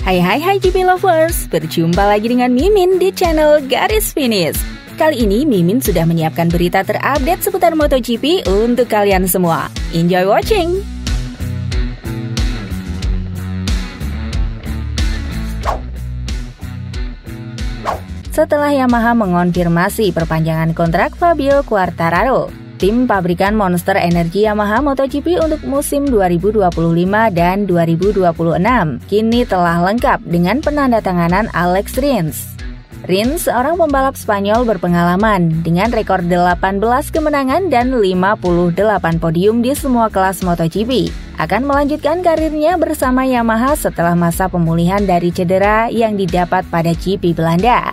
Hai GP Lovers, berjumpa lagi dengan Mimin di channel Garis Finish. Kali ini Mimin sudah menyiapkan berita terupdate seputar MotoGP untuk kalian semua. Enjoy watching! Setelah Yamaha mengonfirmasi perpanjangan kontrak Fabio Quartararo, tim pabrikan Monster Energy Yamaha MotoGP untuk musim 2025 dan 2026 kini telah lengkap dengan penandatanganan Alex Rins. Rins, seorang pembalap Spanyol berpengalaman dengan rekor 18 kemenangan dan 58 podium di semua kelas MotoGP, akan melanjutkan karirnya bersama Yamaha setelah masa pemulihan dari cedera yang didapat pada GP Belanda.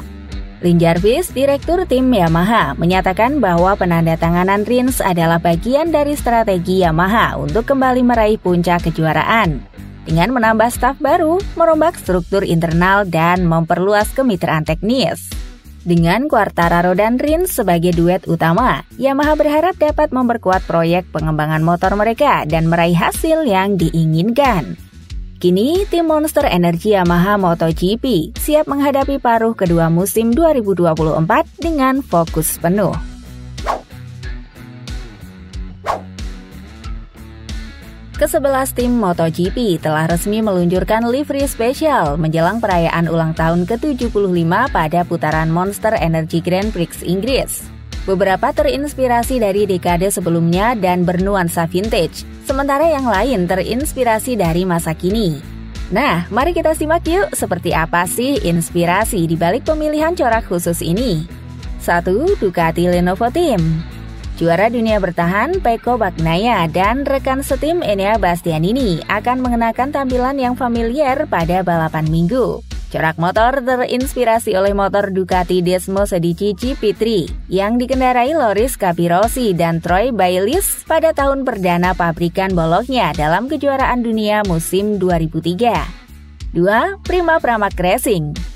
Lin Jarvis, direktur tim Yamaha, menyatakan bahwa penandatanganan Rins adalah bagian dari strategi Yamaha untuk kembali meraih puncak kejuaraan. Dengan menambah staf baru, merombak struktur internal, dan memperluas kemitraan teknis. Dengan Quartararo dan Rins sebagai duet utama, Yamaha berharap dapat memperkuat proyek pengembangan motor mereka dan meraih hasil yang diinginkan. Kini, tim Monster Energy Yamaha MotoGP siap menghadapi paruh kedua musim 2024 dengan fokus penuh. Ke-11 tim MotoGP telah resmi meluncurkan livery spesial menjelang perayaan ulang tahun ke-75 pada putaran Monster Energy Grand Prix Inggris. Beberapa terinspirasi dari dekade sebelumnya dan bernuansa vintage, sementara yang lain terinspirasi dari masa kini. Nah, mari kita simak yuk seperti apa sih inspirasi di balik pemilihan corak khusus ini. 1. Ducati Lenovo Team. Juara dunia bertahan Pecco Bagnaia dan rekan setim Enea Bastianini akan mengenakan tampilan yang familiar pada balapan Minggu. Corak motor terinspirasi oleh motor Ducati Desmo Sedici GP3 yang dikendarai Loris Capirossi dan Troy Bayliss pada tahun perdana pabrikan bolongnya dalam kejuaraan dunia musim 2003. 2. Prima Pramac Racing.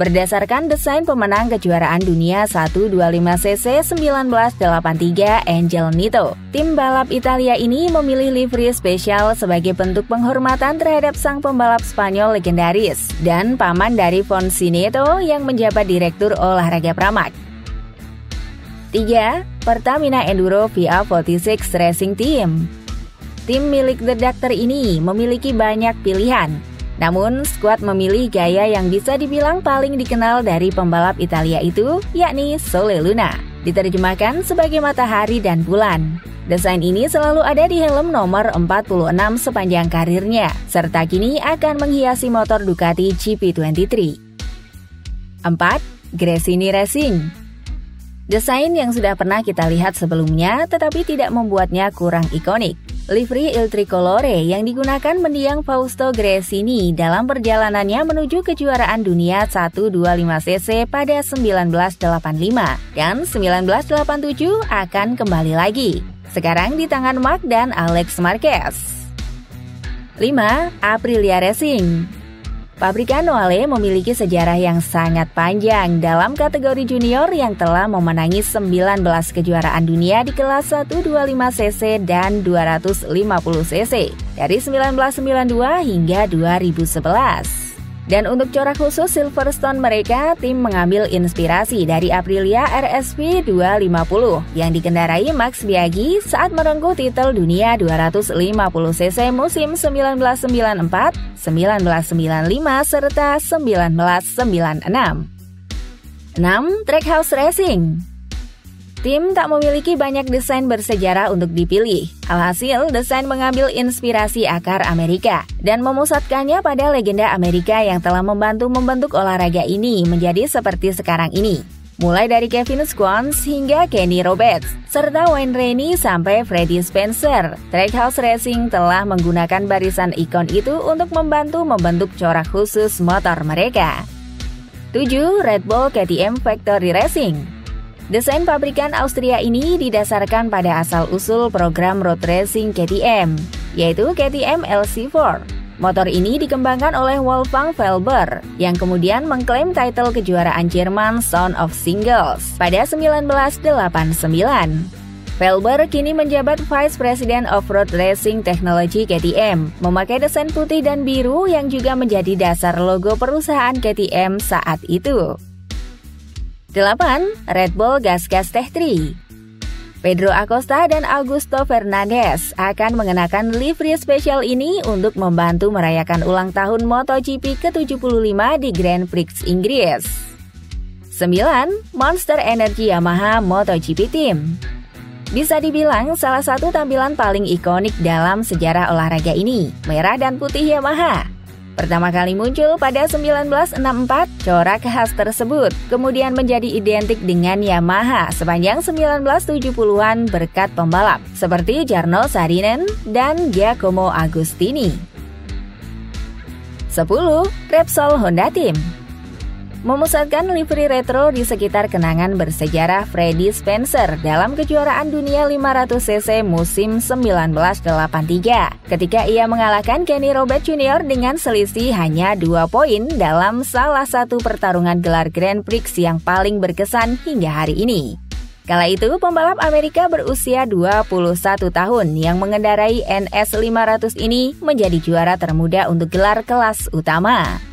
Berdasarkan desain pemenang kejuaraan dunia 125cc 1983 Angel Nito, tim balap Italia ini memilih livery spesial sebagai bentuk penghormatan terhadap sang pembalap Spanyol legendaris dan paman dari Fonsi Neto yang menjabat direktur olahraga Pramac. 3. Pertamina Enduro VA46 Racing Team. Tim milik The Doctor ini memiliki banyak pilihan. Namun, skuad memilih gaya yang bisa dibilang paling dikenal dari pembalap Italia itu, yakni Sole Luna, diterjemahkan sebagai matahari dan bulan. Desain ini selalu ada di helm nomor 46 sepanjang karirnya, serta kini akan menghiasi motor Ducati GP23. 4. Gresini Racing. Desain yang sudah pernah kita lihat sebelumnya, tetapi tidak membuatnya kurang ikonik. Livery Il Tricolore yang digunakan mendiang Fausto Gresini dalam perjalanannya menuju kejuaraan dunia 125cc pada 1985 dan 1987 akan kembali lagi. Sekarang di tangan Marc dan Alex Marquez. 5. Aprilia Racing. Pabrikan Noale memiliki sejarah yang sangat panjang dalam kategori junior yang telah memenangi 19 kejuaraan dunia di kelas 125cc dan 250cc dari 1992 hingga 2011. Dan untuk corak khusus Silverstone mereka, tim mengambil inspirasi dari Aprilia RSV 250 yang dikendarai Max Biaggi saat merengkuh titel dunia 250cc musim 1994, 1995, serta 1996. 6. Trackhouse Racing. Tim tak memiliki banyak desain bersejarah untuk dipilih. Alhasil, desain mengambil inspirasi akar Amerika dan memusatkannya pada legenda Amerika yang telah membantu membentuk olahraga ini menjadi seperti sekarang ini. Mulai dari Kevin Squans hingga Kenny Roberts, serta Wayne Rainey sampai Freddie Spencer, Trackhouse Racing telah menggunakan barisan ikon itu untuk membantu membentuk corak khusus motor mereka. 7. Red Bull KTM Factory Racing. Desain pabrikan Austria ini didasarkan pada asal-usul program road racing KTM, yaitu KTM LC4. Motor ini dikembangkan oleh Wolfgang Felber, yang kemudian mengklaim title kejuaraan Jerman Sound of Singles pada 1989. Felber kini menjabat Vice President of Road Racing Technology KTM, memakai desain putih dan biru yang juga menjadi dasar logo perusahaan KTM saat itu. 8. Red Bull gas-gas Tech 3. Pedro Acosta dan Augusto Fernandez akan mengenakan livery spesial ini untuk membantu merayakan ulang tahun MotoGP ke-75 di Grand Prix Inggris. 9. Monster Energy Yamaha MotoGP Team. Bisa dibilang salah satu tampilan paling ikonik dalam sejarah olahraga ini, merah dan putih Yamaha. Pertama kali muncul pada 1964, corak khas tersebut kemudian menjadi identik dengan Yamaha sepanjang 1970-an berkat pembalap seperti Jarno Saarinen dan Giacomo Agostini. 10. Repsol Honda Team. Memusatkan livery retro di sekitar kenangan bersejarah Freddie Spencer dalam kejuaraan dunia 500cc musim 1983 ketika ia mengalahkan Kenny Roberts Jr. dengan selisih hanya 2 poin dalam salah satu pertarungan gelar Grand Prix yang paling berkesan hingga hari ini. Kala itu, pembalap Amerika berusia 21 tahun yang mengendarai NS 500 ini menjadi juara termuda untuk gelar kelas utama.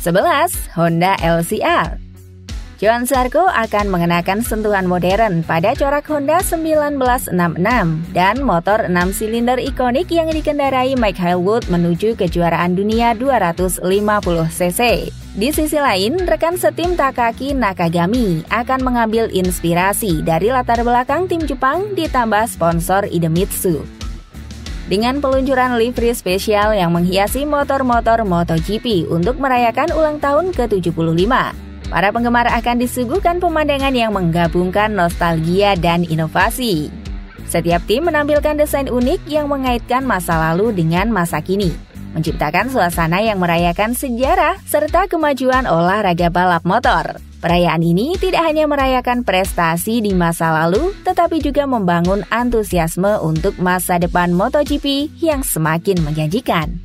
11. Honda LCR. Johann Zarco akan mengenakan sentuhan modern pada corak Honda 1966 dan motor 6 silinder ikonik yang dikendarai Mike Hailwood menuju kejuaraan dunia 250cc. Di sisi lain, rekan setim Takaki Nakagami akan mengambil inspirasi dari latar belakang tim Jepang ditambah sponsor Idemitsu. Dengan peluncuran livery spesial yang menghiasi motor-motor MotoGP untuk merayakan ulang tahun ke-75, para penggemar akan disuguhkan pemandangan yang menggabungkan nostalgia dan inovasi. Setiap tim menampilkan desain unik yang mengaitkan masa lalu dengan masa kini, menciptakan suasana yang merayakan sejarah serta kemajuan olahraga balap motor. Perayaan ini tidak hanya merayakan prestasi di masa lalu, tetapi juga membangun antusiasme untuk masa depan MotoGP yang semakin menjanjikan.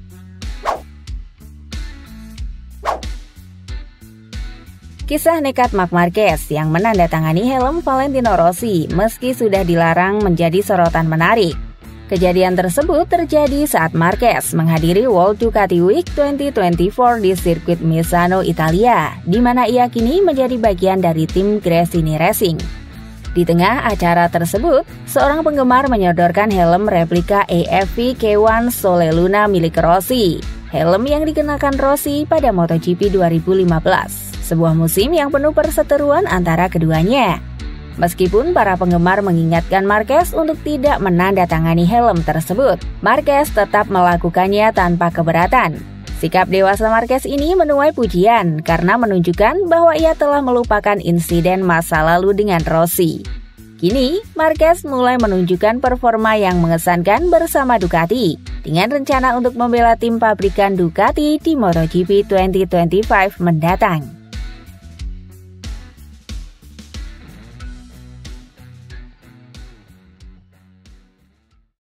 Kisah nekat Marc Marquez yang menandatangani helm Valentino Rossi meski sudah dilarang menjadi sorotan menarik. Kejadian tersebut terjadi saat Marquez menghadiri World Ducati Week 2024 di sirkuit Misano, Italia, di mana ia kini menjadi bagian dari tim Gresini Racing. Di tengah acara tersebut, seorang penggemar menyodorkan helm replika AFV K1 Sole Luna milik Rossi. Helm yang dikenakan Rossi pada MotoGP 2015, sebuah musim yang penuh perseteruan antara keduanya. Meskipun para penggemar mengingatkan Marquez untuk tidak menandatangani helm tersebut, Marquez tetap melakukannya tanpa keberatan. Sikap dewasa Marquez ini menuai pujian karena menunjukkan bahwa ia telah melupakan insiden masa lalu dengan Rossi. Kini, Marquez mulai menunjukkan performa yang mengesankan bersama Ducati, dengan rencana untuk membela tim pabrikan Ducati di MotoGP 2025 mendatang.